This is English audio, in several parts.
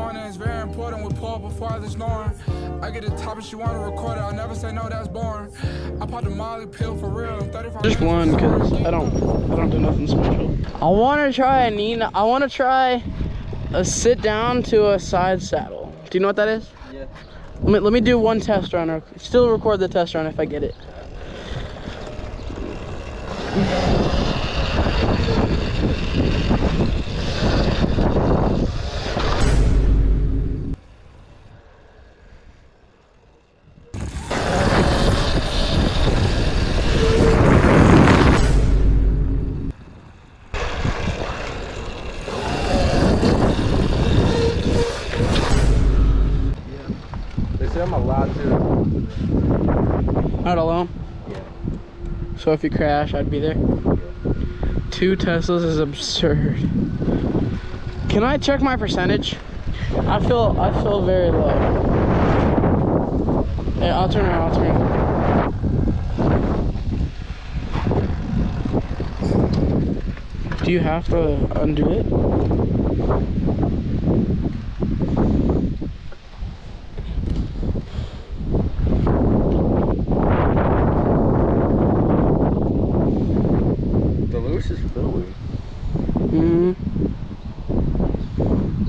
knowing that it's very important with Paul before this knowing. I get the top and she want to record it. I'll never say no, that's boring. I popped a Molly pill for real. 35 just one, because I don't do nothing special. I want to try a sit down to a side saddle. Do you know what that is? Yeah. Let me do one test run, or still record the test run if I get it. I'm allowed to. Not alone? Yeah. So if you crash, I'd be there? Yeah. 2 Teslas is absurd. Can I check my percentage? I feel very low. Hey, I'll turn around, Do you have to undo it?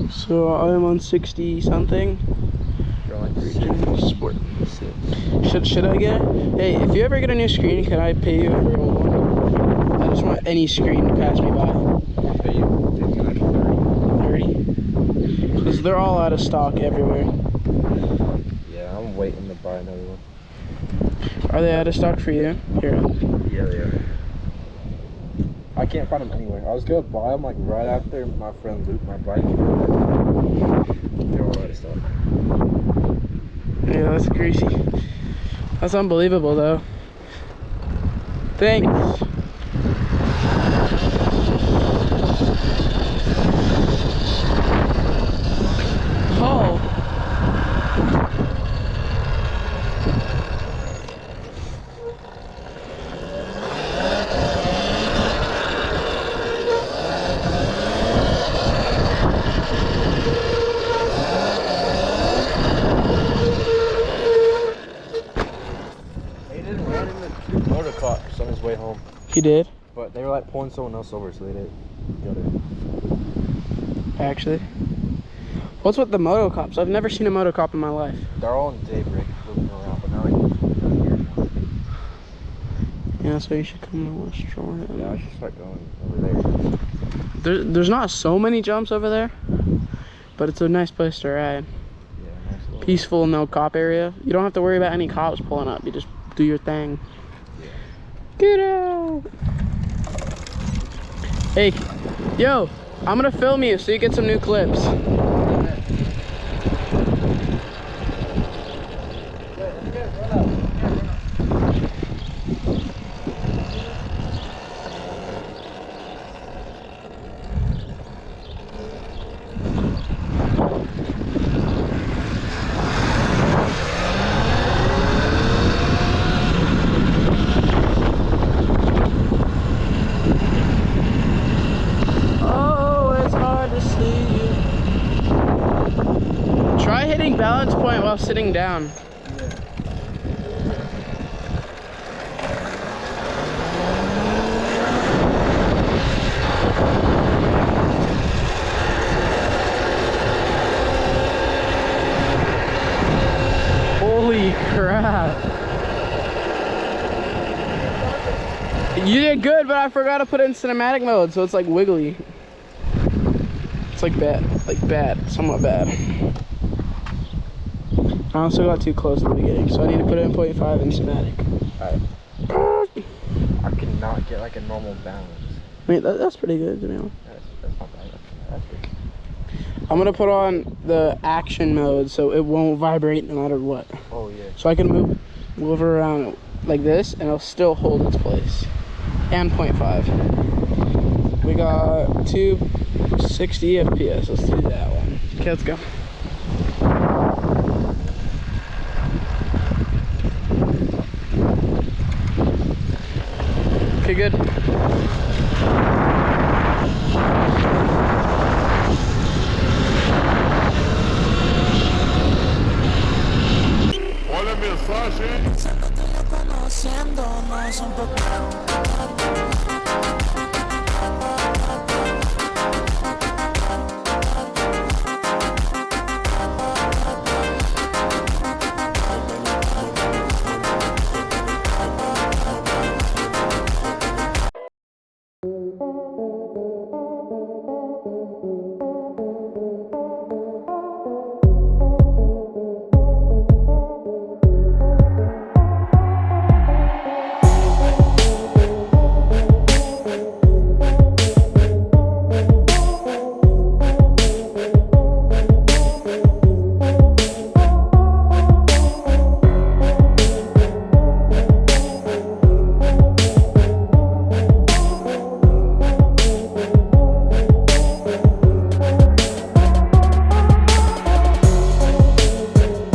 So I'm on 60 something. You're on 60. Sport. Should I get it? Hey, if you ever get a new screen, can I pay you for one? I just want any screen to pass me by. I'll pay you 30? Because they're all out of stock everywhere. Yeah, I'm waiting to buy another one. Are they out of stock for you? Here. Yeah, they are. I can't find them anywhere. I was gonna buy them like right after my friend looped my bike. They're all out of stock. Yeah, that's crazy. That's unbelievable though. Thanks. Oh. On his way home. He did? But they were like pulling someone else over, so they didn't get it. Actually? What's with the moto cops? I've never seen a moto cop in my life. They're all in daybreak moving around, but now I can come here now. Yeah, so you should come to West Jordan. Yeah, I should start going over there. There's not so many jumps over there, but it's a nice place to ride. Yeah, nice little peaceful, no cop area. You don't have to worry about any cops pulling up. You just do your thing. Get out! Hey, yo, I'm gonna film you so you get some new clips. Balance point while sitting down. Holy crap. You did good, but I forgot to put it in cinematic mode, so it's like wiggly. It's like bad, somewhat bad. I also got too close at the beginning, so I need to put it in 0.5 in cinematic. Alright. I cannot get like a normal balance. I mean, that's pretty good, to be honest. That's not bad. That's good. I'm gonna put on the action mode so it won't vibrate no matter what. Oh yeah. So I can move around like this and it'll still hold its place. And 0.5. We got 260 FPS. Let's do that one. Okay, let's go. Okay, good. son toquero.